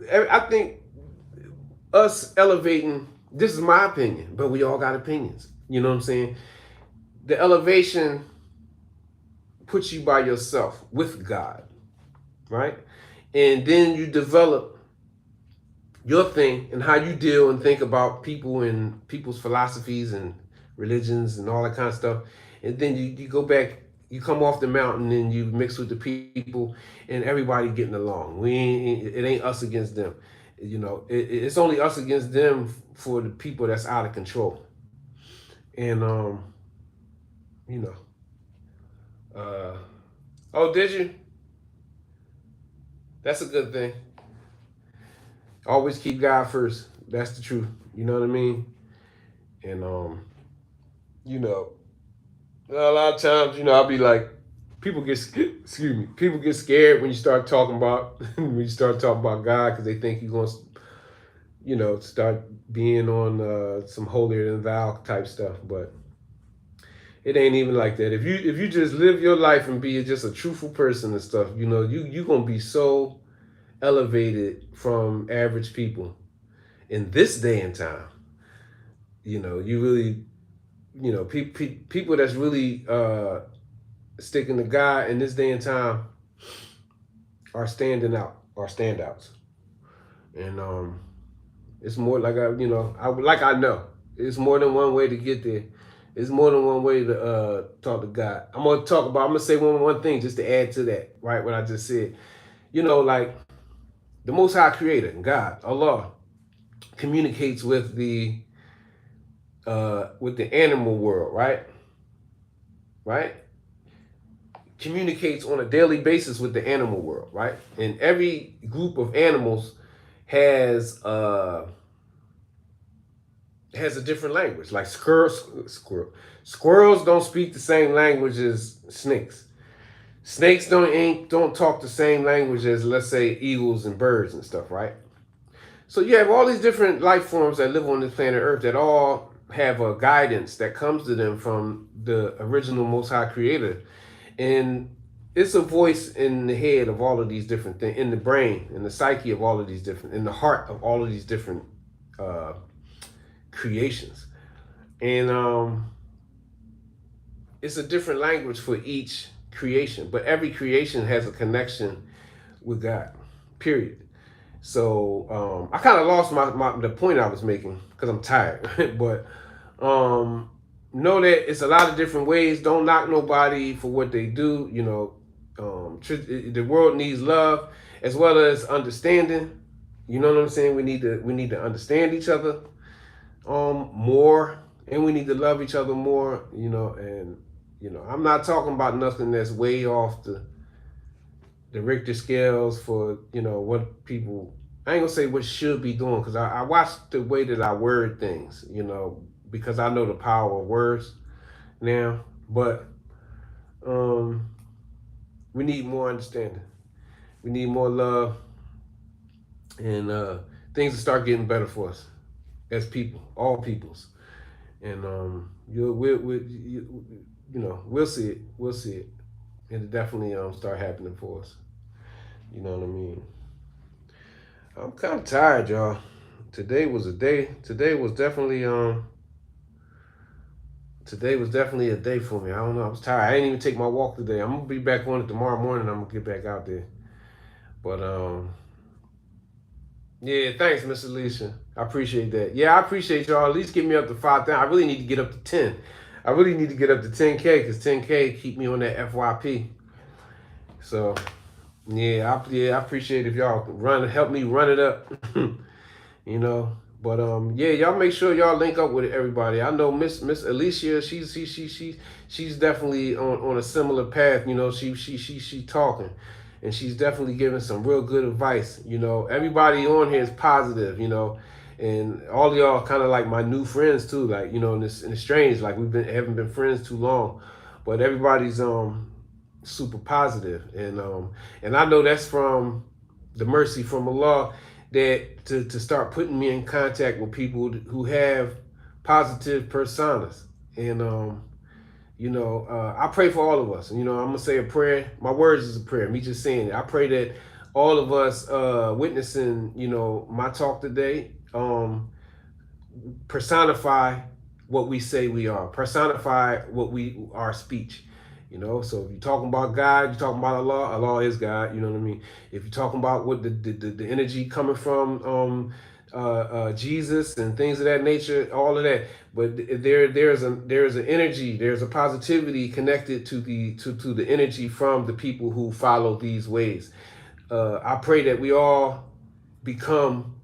I think us elevating, this is my opinion, but we all got opinions. You know what I'm saying? The elevation puts you by yourself with God, right? And then you develop your thing and how you deal and think about people and people's philosophies and religions and all that kind of stuff. And then you go back, you come off the mountain and you mix with the people and everybody getting along. It ain't us against them. It's only us against them for the people that's out of control. And oh, did you? That's a good thing. Always keep God first. That's the truth. You know what I mean? And a lot of times, I'll be like, people get scared when you start talking about God, because they think you're gonna start being on some holier than thou type stuff. But it ain't even like that. If you just live your life and be just a truthful person and stuff, you gonna be so elevated from average people in this day and time. You really, people that's really sticking to God in this day and time are standouts. And it's more like I know it's more than one way to get there. It's more than one way to talk to God. I'm gonna say one thing just to add to that, right? What I just said. Like the Most High Creator, God, Allah, communicates with the animal world, right? Right? Communicates on a daily basis with the animal world, right? And every group of animals has a different language. Like squirrels don't speak the same language as snakes. Snakes don't talk the same language as, let's say, eagles and birds and stuff, right? So you have all these different life forms that live on this planet Earth that all have a guidance that comes to them from the original Most High Creator, and it's a voice in the head of all of these different things, in the brain, in the psyche of all of these different, in the heart of all of these different uh, creations, and it's a different language for each creation, but every creation has a connection with God. Period. So I kind of lost the point I was making because I'm tired. But know that it's a lot of different ways. Don't knock nobody for what they do. You know, the world needs love as well as understanding. You know what I'm saying? We need to understand each other more, and we need to love each other more. You know, and I'm not talking about nothing that's way off the Richter scales for what people. I ain't gonna say what should be doing because I watch the way that I word things, because I know the power of words now. But we need more understanding. We need more love, and things will start getting better for us as people, all peoples. And we'll see it. We'll see it. It'll definitely start happening for us. You know what I mean? I'm kind of tired, y'all. Today was a day. Today was definitely a day for me. I don't know. I was tired. I didn't even take my walk today. I'm gonna be back on it tomorrow morning. I'm gonna get back out there. But yeah. Thanks, Miss Alicia. I appreciate that. Yeah, I appreciate y'all. At least get me up to 5,000. I really need to get up to 10. I really need to get up to 10K because 10K keep me on that FYP. So. Yeah, I appreciate if y'all help me run it up, But yeah, y'all make sure y'all link up with everybody. I know Miss Alicia, she's definitely on a similar path. She talking, and she's definitely giving some real good advice. Everybody on here is positive. And all of y'all kind of like my new friends too. Like in the strange, like haven't been friends too long, but everybody's super positive, and I know that's from the mercy from Allah that to start putting me in contact with people who have positive personas, and I pray for all of us. I'm gonna say a prayer. My words is a prayer. Me just saying it. I pray that all of us witnessing my talk today personify what we say we are, personify what our speech. So if you're talking about God, you're talking about Allah. Allah is God. You know what I mean? If you're talking about what the energy coming from Jesus and things of that nature, all of that. But there's an energy, there's a positivity connected to the energy from the people who follow these ways. I pray that we all become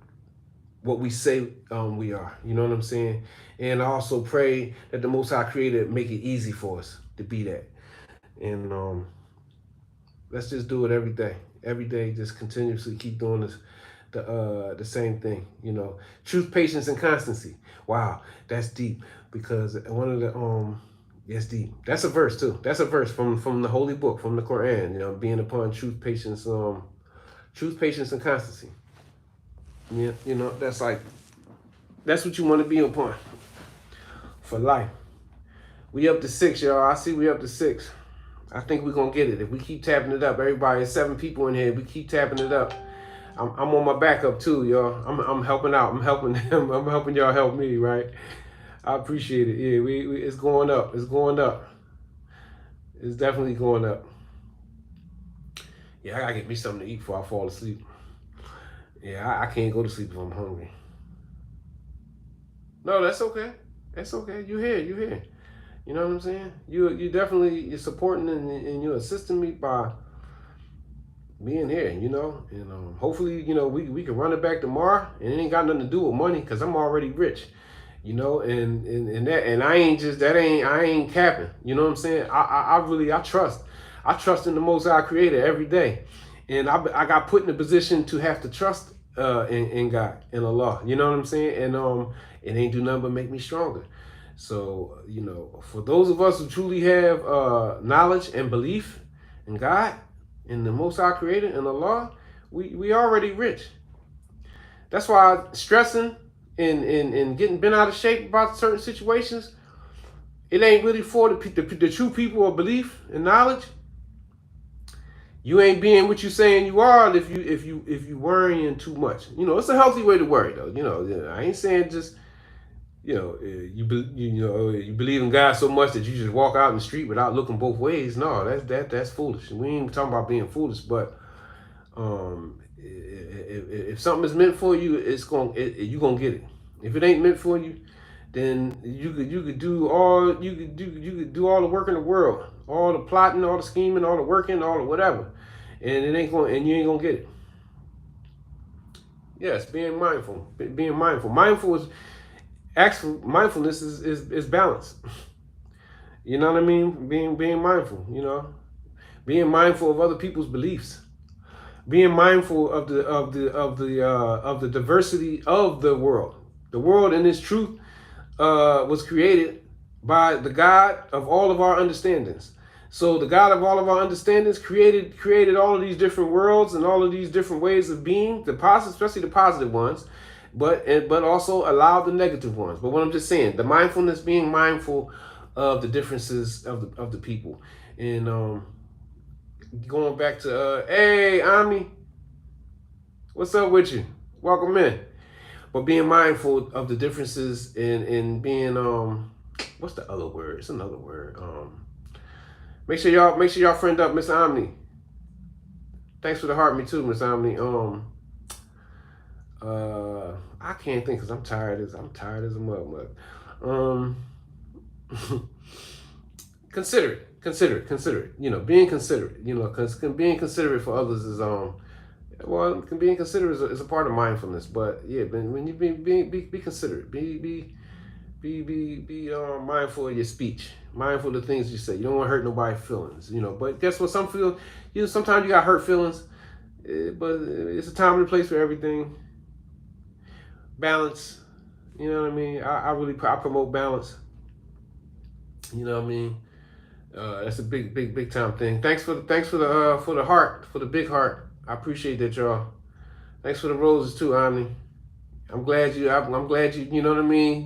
what we say we are. You know what I'm saying? And I also pray that the Most High Creator make it easy for us to be that. And let's just do it every day. Every day, just continuously keep doing this, the same thing. Truth, patience, and constancy. Wow, that's deep because one of the that's deep. That's a verse too. That's a verse from the holy book, from the Quran. Being upon truth, patience, and constancy. Yeah, that's what you want to be upon for life. We up to 6, y'all. I see we up to 6. I think we're going to get it. If we keep tapping it up, everybody, there's 7 people in here. We keep tapping it up. I'm on my backup too, y'all. I'm helping out. I'm helping them. I'm helping y'all help me, right? I appreciate it. Yeah, we it's going up. It's going up. It's definitely going up. Yeah, I got to get me something to eat before I fall asleep. Yeah, I can't go to sleep if I'm hungry. No, that's okay. That's okay. You here. You know what I'm saying? You're supporting and you're assisting me by being here, and hopefully, we can run it back tomorrow, and it ain't got nothing to do with money because I'm already rich, and I ain't capping, you know what I'm saying? I trust in the Most High Creator every day, and I got put in a position to have to trust in God, in Allah, you know what I'm saying? And it ain't do nothing but make me stronger. So, for those of us who truly have knowledge and belief and God, and the Most High Creator, and Allah, we already rich. That's why stressing and getting bent out of shape about certain situations, it ain't really for the true people of belief and knowledge. You ain't being what you saying you are if you worrying too much. It's a healthy way to worry though. I ain't saying just you believe in God so much that you just walk out in the street without looking both ways. No, that's foolish. We ain't talking about being foolish, but if something is meant for you, you gonna get it. If it ain't meant for you, then you could do all the work in the world, all the plotting, all the scheming, all the working, all the whatever, and you ain't gonna get it. Yes, being mindful. Mindfulness is balance. You know what I mean? Being mindful. Being mindful of other people's beliefs. Being mindful of the diversity of the world. The world in its truth was created by the God of all of our understandings. So the God of all of our understandings created all of these different worlds and all of these different ways of being, especially the positive ones, but also allow the negative ones. But what I'm just saying, the mindfulness, being mindful of the differences of the people. And going back to hey Ami, what's up with you? Welcome in. But being mindful of the differences and being what's the other word? It's another word. Make sure y'all friend up Miss Omni. Thanks for the heart, me too, Miss Omni. I can't think because I'm tired as a mug. Consider it. Being considerate. Because being considerate for others is being considerate is a part of mindfulness. But yeah, when you be considerate, be mindful of your speech, mindful of the things you say. You don't want to hurt nobody's feelings. But guess what? Sometimes you got hurt feelings, but it's a time and a place for everything. Balance. You know what I mean? I promote balance. You know what I mean? That's a big time thing. Thanks for the heart, for the big heart. I appreciate that, y'all. Thanks for the roses too, Omni. I'm glad you. You know what I mean.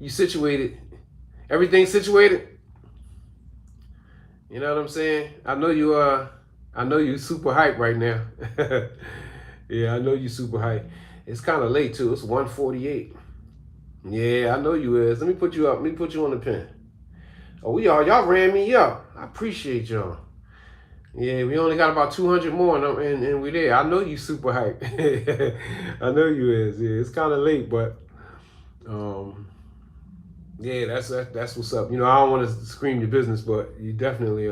You situated. Everything's situated. You know what I'm saying? I know you super hype right now. Yeah, I know you super hype. It's kind of late too. It's 1:48. Yeah, I know you is. Let me put you up. Let me put you on the pen. Oh, y'all ran me up. I appreciate y'all. Yeah, we only got about 200 more and we there. I know you super hype. I know you is. Yeah, it's kind of late, but yeah, that's what's up. I don't want to scream your business, but you definitely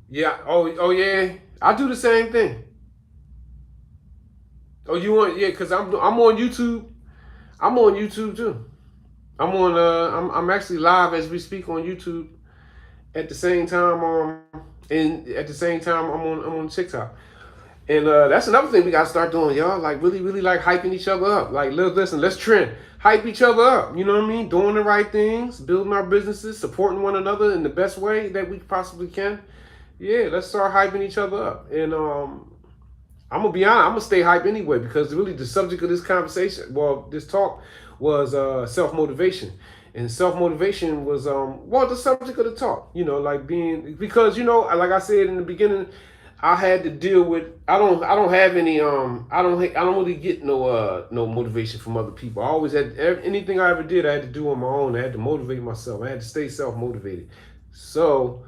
yeah. Oh yeah. I do the same thing. Oh, you want? Yeah, because I'm on YouTube. I'm on YouTube too. I'm actually live as we speak on YouTube. At the same time, I'm on TikTok. And that's another thing we gotta start doing, y'all. Like really like hyping each other up. Like listen, let's trend. Hype each other up. You know what I mean? Doing the right things, building our businesses, supporting one another in the best way that we possibly can. Yeah, let's start hyping each other up. And I'm gonna be honest, I'm gonna stay hype anyway, because really the subject of this conversation, this talk was self-motivation. And self-motivation was the subject of the talk, like because like I said in the beginning, I had to deal with I don't have any I don't really get no motivation from other people. I always had anything I ever did, I had to do on my own. I had to motivate myself. I had to stay self-motivated. So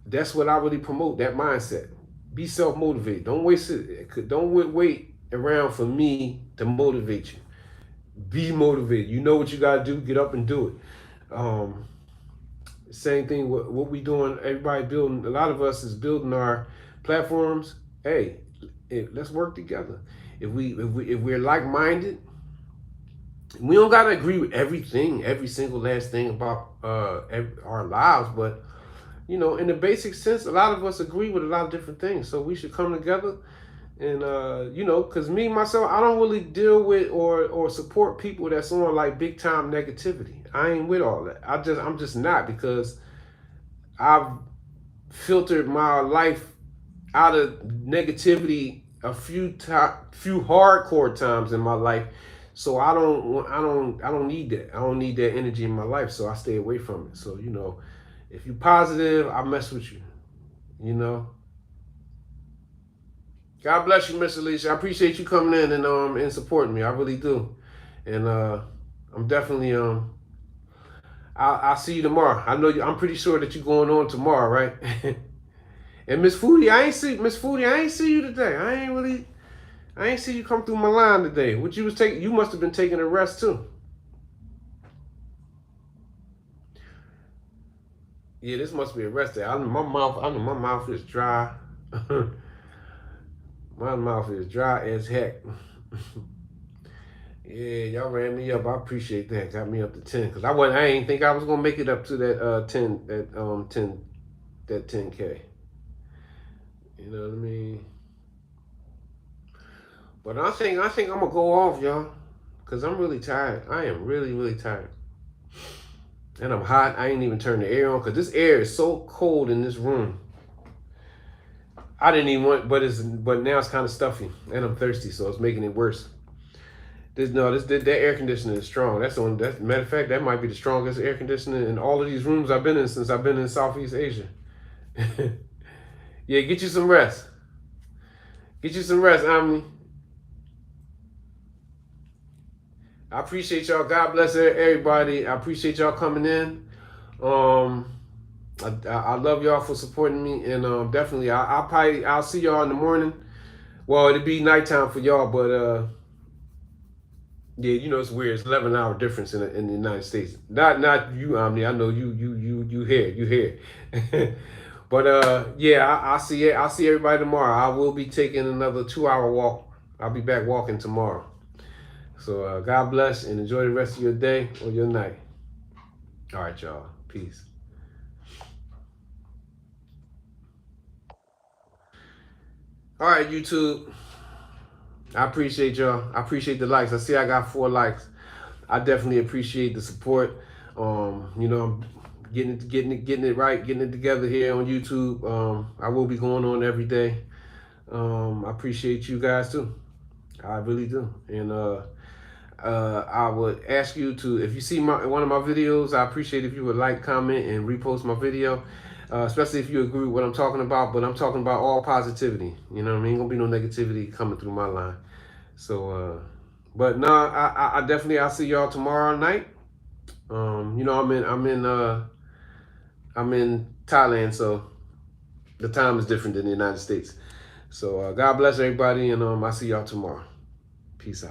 that's what I really promote, that mindset. Be self-motivated. Don't wait around for me to motivate you. Be motivated. You know what you gotta do. Get up and do it. Same thing. What we doing? Everybody building. A lot of us is building our platforms. Hey, let's work together. If we're like-minded, we don't gotta agree with everything, every single last thing about our lives, but in the basic sense, a lot of us agree with a lot of different things. So we should come together. And because me myself, I don't really deal with or support people that's on like big time negativity. I ain't with all that. I'm just not, because filtered my life out of negativity a few hardcore times in my life. So I don't need that. I don't need that energy in my life. So I stay away from it. So if you positive, I mess with you. You know. God bless you, Miss Alicia. I appreciate you coming in and supporting me. I really do. And I'm definitely I'll see you tomorrow. I know you. I'm pretty sure that you're going on tomorrow, right? And Miss Foodie, I ain't see you today. I ain't see you come through my line today. What you was taking? You must have been taking a rest too. Yeah, this must be a rest day. I know my mouth is dry. My mouth is dry as heck. Yeah, y'all ran me up. I appreciate that. Got me up to 10 because I ain't think I was gonna make it up to that 10K. You know what I mean? But I think I'm gonna go off, y'all, because I'm really tired. I am really, really tired. And I'm hot. I ain't even turned the air on because this air is so cold in this room. I didn't even want, but now it's kind of stuffy, and I'm thirsty, so it's making it worse. That air conditioner is strong. Matter of fact, that might be the strongest air conditioner in all of these rooms I've been in since I've been in Southeast Asia. Yeah, get you some rest. Get you some rest, Omni. I appreciate y'all. God bless everybody. I appreciate y'all coming in. I love y'all for supporting me, and definitely I'll see y'all in the morning. Well, it'll be nighttime for y'all, but yeah, it's weird. It's 11-hour difference in the United States. Not you, Omni. I know you here. But yeah, I'll see everybody tomorrow. I will be taking another 2-hour walk. I'll be back walking tomorrow. So God bless and enjoy the rest of your day or your night. All right, y'all. Peace. All right, YouTube. I appreciate y'all. I appreciate the likes. I see I got 4 likes. I definitely appreciate the support. I'm getting it right, getting it together here on YouTube. I will be going on every day. I appreciate you guys too. I really do. And I would ask you to, if you see one of my videos, I appreciate if you would like, comment, and repost my video. Especially if you agree with what I'm talking about. But I'm talking about all positivity. You know what I mean? Ain't gonna be no negativity coming through my line. So, but no, I definitely I'll see y'all tomorrow night. I'm in Thailand, so the time is different than the United States. So God bless everybody, and I'll see y'all tomorrow. Peace out.